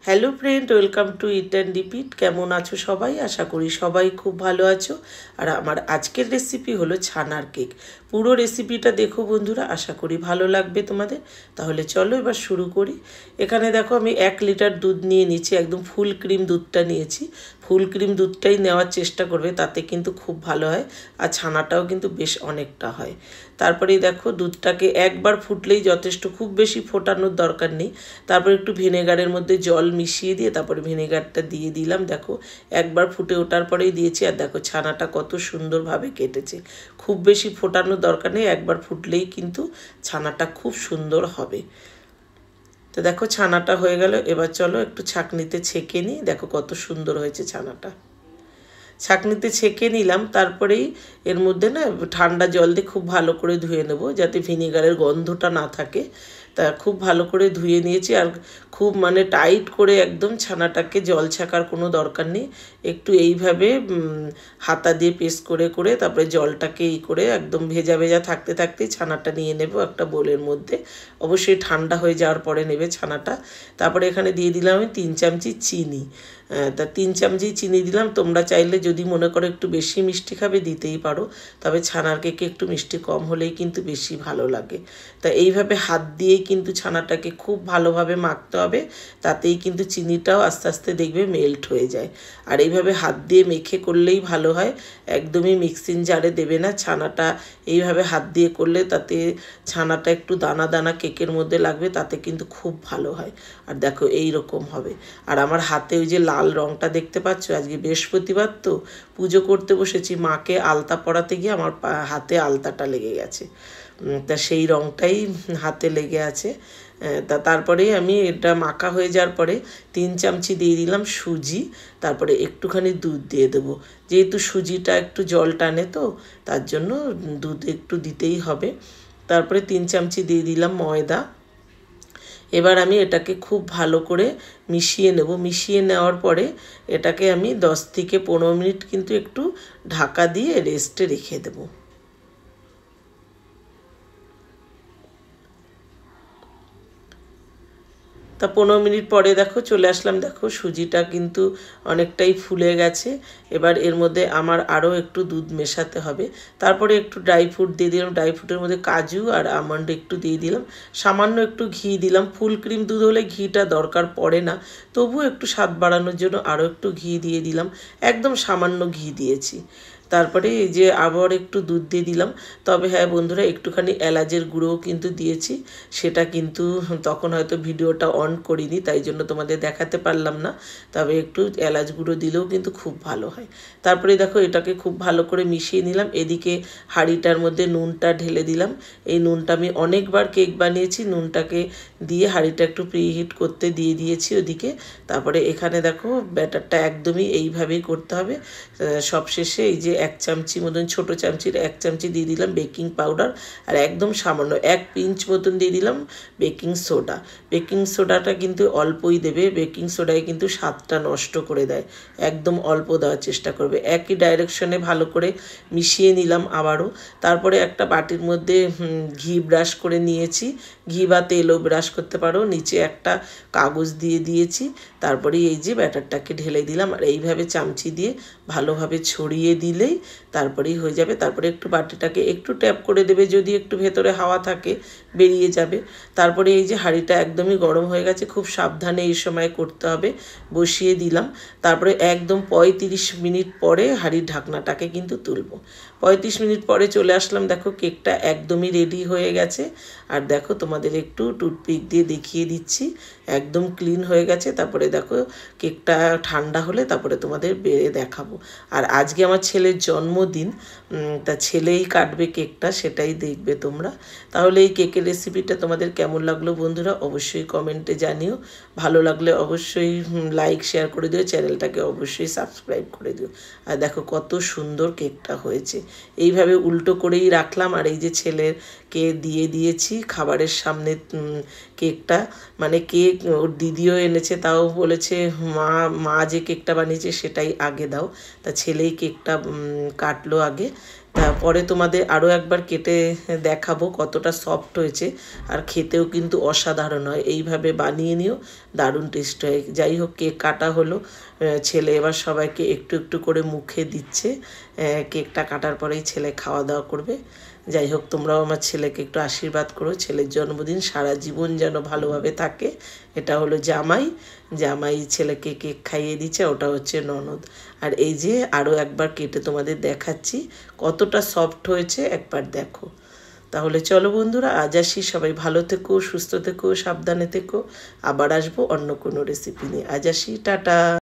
Hello friend, welcome to it and repeat. কেমন আছো সবাই? আশা করি সবাই খুব ভালো আছো। আর আমার আজকের রেসিপি হলো ছানার কেক। পুরো রেসিপিটা দেখো বন্ধুরা, আশা করি ভালো লাগবে তোমাদের। তাহলে চলো এবার শুরু করি। এখানে দেখো আমি 1 লিটার দুধ নিয়ে নিচ্ছি, একদম ফুল ক্রিম দুধটা নিয়েছি। ফুল ক্রিম দুধটাই নেওয়ার চেষ্টা করবে, তাতে কিন্তু খুব ভালো হয় আর ছানাটাও কিন্তু বেশ অনেকটা হয়। তারপরেই দেখো দুধটাকে একবার ফুটলেই যথেষ্ট, খুব বেশি ফোটানোর দরকার নেই। তারপর একটু ভিনেগারের মধ্যে জল মিশিয়ে দিয়ে তারপরে ভিনেগারটা দিয়ে দিলাম। দেখো একবার ফুটে ওঠার পরেই দিয়েছি, আর দেখো ছানাটা কত সুন্দরভাবে কেটেছে। খুব বেশি ফোটানোর দরকার নেই, একবার ফুটলেই কিন্তু ছানাটা খুব সুন্দর হবে। তো দেখো ছানাটা হয়ে গেল, এবার চলো একটু ছাঁকনিতে ছেঁকে নিই। দেখো কত সুন্দর হয়েছে ছানাটা। ছাঁকনিতে ছেঁকে নিলাম, তারপরেই এর মধ্যে না ঠান্ডা জল দিয়ে খুব ভালো করে ধুয়ে নেব, যাতে ভিনেগারের গন্ধটা না থাকে। তা খুব ভালো করে ধুয়ে নিয়েছি। আর খুব টাইট করে একদম ছানাটাকে জল ছাকার কোনো দরকার নেই। একটু এইভাবে হাতা দিয়ে পেস্ট করে করে তারপরে জলটাকে করে একদম ভেজা ভেজা থাকতে থাকতেই ছানাটা নিয়ে নেব একটা বোলের মধ্যে। অবশ্যই ঠান্ডা হয়ে যাওয়ার পরে নেবে ছানাটা। তারপরে এখানে দিয়ে দিলাম আমি 3 চামচি চিনি। তা 3 চামচি চিনি দিলাম। তোমরা চাইলে যদি মনে করো একটু বেশি মিষ্টি খাবে দিতেই পারো, তবে ছানার কেকে একটু মিষ্টি কম হলেই কিন্তু বেশি ভালো লাগে। তা এইভাবে হাত দিয়েই কিন্তু ছানাটাকে খুব ভালোভাবে মাখতে হবে, তাতেই কিন্তু চিনিটাও আস্তে আস্তে দেখবে মেল্ট হয়ে যায়। আর এইভাবে হাত দিয়ে মেখে করলেই ভালো হয়, একদমই মিক্সিং জারে দেবে না। ছানাটা এইভাবে হাত দিয়ে করলে তাতে ছানাটা একটু দানা দানা কেকের মধ্যে লাগবে, তাতে কিন্তু খুব ভালো হয়। আর দেখো এই রকম হবে। আর আমার হাতে ওই যে লাল রঙটা দেখতে পাচ্ছ, আজকে বৃহস্পতিবার তো পুজো করতে বসেছি, মাকে আলতা পরাতে গিয়ে আমার হাতে আলতাটা লেগে গেছে। তা সেই রঙটাই হাতে লেগে আছে। তারপরে আমি এটা মাখা হয়ে যাওয়ার পরে 3 চামচি দিয়ে দিলাম সুজি। তারপরে একটুখানি দুধ দিয়ে দেবো, যেহেতু সুজিটা একটু জল টানে, তো তার জন্য দুধ একটু দিতেই হবে। তারপরে 3 চামচি দিয়ে দিলাম ময়দা। এবার আমি এটাকে খুব ভালো করে মিশিয়ে নেব। মিশিয়ে নেওয়ার পরে এটাকে আমি 10 থেকে 15 মিনিট কিন্তু একটু ঢাকা দিয়ে রেস্টে রেখে দেবো। তা 15 মিনিট পরে দেখো চলে আসলাম। দেখো সুজিটা কিন্তু অনেকটাই ফুলে গেছে। এবার এর মধ্যে আমার আরও একটু দুধ মেশাতে হবে। তারপরে একটু ড্রাই ফ্রুট দিয়ে দিলাম। ড্রাই ফ্রুটের মধ্যে কাজু আর আমন্ড একটু দিয়ে দিলাম। সামান্য একটু ঘি দিলাম। ফুল ক্রিম দুধ হলে ঘিটা দরকার পড়ে না, তবুও একটু স্বাদ বাড়ানোর জন্য আরও একটু ঘি দিয়ে দিলাম। একদম সামান্য ঘি দিয়েছি। তারপরে এই যে আবার একটু দুধ দিয়ে দিলাম। তবে হ্যাঁ বন্ধুরা, একটুখানি এলাচের গুঁড়োও কিন্তু দিয়েছি। সেটা কিন্তু তখন হয়তো ভিডিওটা অন করিনি, তাই জন্য তোমাদের দেখাতে পারলাম না। তবে একটু এলাচ গুঁড়ো দিলেও কিন্তু খুব ভালো হয়। তারপরে দেখো এটাকে খুব ভালো করে মিশিয়ে নিলাম। এদিকে হাঁড়িটার মধ্যে নুনটা ঢেলে দিলাম। এই নুনটা আমি অনেকবার কেক বানিয়েছি, নুনটাকে দিয়ে হাঁড়িটা একটু প্রিহিট করতে দিয়ে দিয়েছি ওদিকে। তারপরে এখানে দেখো ব্যাটারটা একদমই এইভাবেই করতে হবে। সবশেষে এই যে 1 চামচি মতন, ছোটো চামচির 1 চামচি দিয়ে দিলাম বেকিং পাউডার। আর একদম সামান্য 1 পিঞ্চ মতন দিয়ে দিলাম বেকিং সোডা। বেকিং সোডাটা কিন্তু অল্পই দেবে, বেকিং সোডায় কিন্তু স্বাদটা নষ্ট করে দেয়। একদম অল্প দেওয়ার চেষ্টা করবে। একই ডাইরেকশনে ভালো করে মিশিয়ে নিলাম আবারও। তারপরে একটা বাটির মধ্যে ঘি ব্রাশ করে নিয়েছি। ঘি বা তেলও ব্রাশ করতে পারো। নিচে একটা কাগজ দিয়ে দিয়েছি। তারপরে এই যে ব্যাটারটাকে ঢেলে দিলাম, আর এইভাবে চামচি দিয়ে ভালোভাবে ছড়িয়ে দিলেই তারপরেই হয়ে যাবে। তারপরে একটু বাটিটাকে একটু ট্যাপ করে দেবে, যদি একটু ভেতরে হাওয়া থাকে বেরিয়ে যাবে। তারপরে এই যে হাঁড়িটা একদমই গরম হয়ে গেছে, খুব সাবধানে এই সময় করতে হবে। বসিয়ে দিলাম। তারপরে একদম 35 মিনিট পরে হাঁড়ির ঢাকনাটাকে কিন্তু তুলবো। 35 মিনিট পরে চলে আসলাম। দেখো কেকটা একদমই রেডি হয়ে গেছে। আর দেখো তোমাদের একটু টুথপিক দিয়ে দেখিয়ে দিচ্ছি, একদম ক্লিন হয়ে গেছে। তারপরে দেখো কেকটা ঠান্ডা হলে তারপরে তোমাদের বেড়ে দেখাবো। আর আজকে আমার ছেলের জন্মদিন, তা ছেলেই কাটবে কেকটা, সেটাই দেখবে তোমরা। তাহলে এই কেকের রেসিপিটা তোমাদের কেমন লাগলো বন্ধুরা অবশ্যই কমেন্টে জানিও। ভালো লাগলে অবশ্যই লাইক শেয়ার করে দিও, চ্যানেলটাকে অবশ্যই সাবস্ক্রাইব করে দিও। আর দেখো কত সুন্দর কেকটা হয়েছে। এইভাবে উল্টো করেই রাখলাম, আর এই যে ছেলেকে দিয়ে দিয়েছি খাবারের সামনে কেকটা। কেক ওর দিদিও এনেছে, তাও বলেছে মা যে কেকটা বানিয়েছে সেটাই আগে দাও। তা ছেলেই কেকটা কাটলো আগে। তারপরে তোমাদের আরও একবার কেটে দেখাবো কতটা সফট হয়েছে, আর খেতেও কিন্তু অসাধারণ হয়। এইভাবে বানিয়ে নিও, দারুণ টেস্ট হয়। যাই হোক, কেক কাটা হলো, ছেলে এবার সবাইকে একটু একটু করে মুখে দিচ্ছে। কেকটা কাটার পরেই ছেলে খাওয়া দাওয়া করবে। যাই হোক, তোমরাও আমার ছেলেকে একটু আশীর্বাদ করো, ছেলের জন্মদিন সারা জীবন যেন ভালোভাবে থাকে। এটা হলো জামাই, জামাই ছেলেকে কেক খাইয়ে দিচ্ছে, ওটা হচ্ছে ননদ। আর এই যে আরও একবার কেটে তোমাদের দেখাচ্ছি কতটা সফট হয়েছে, একবার দেখো। তাহলে চলো বন্ধুরা, আজ আসি, সবাই ভালো থেকো, সুস্থ থেকো, সাবধানে থেকো। আবার আসবো অন্য কোনো রেসিপি নিয়ে। আজ আসি, টাটা।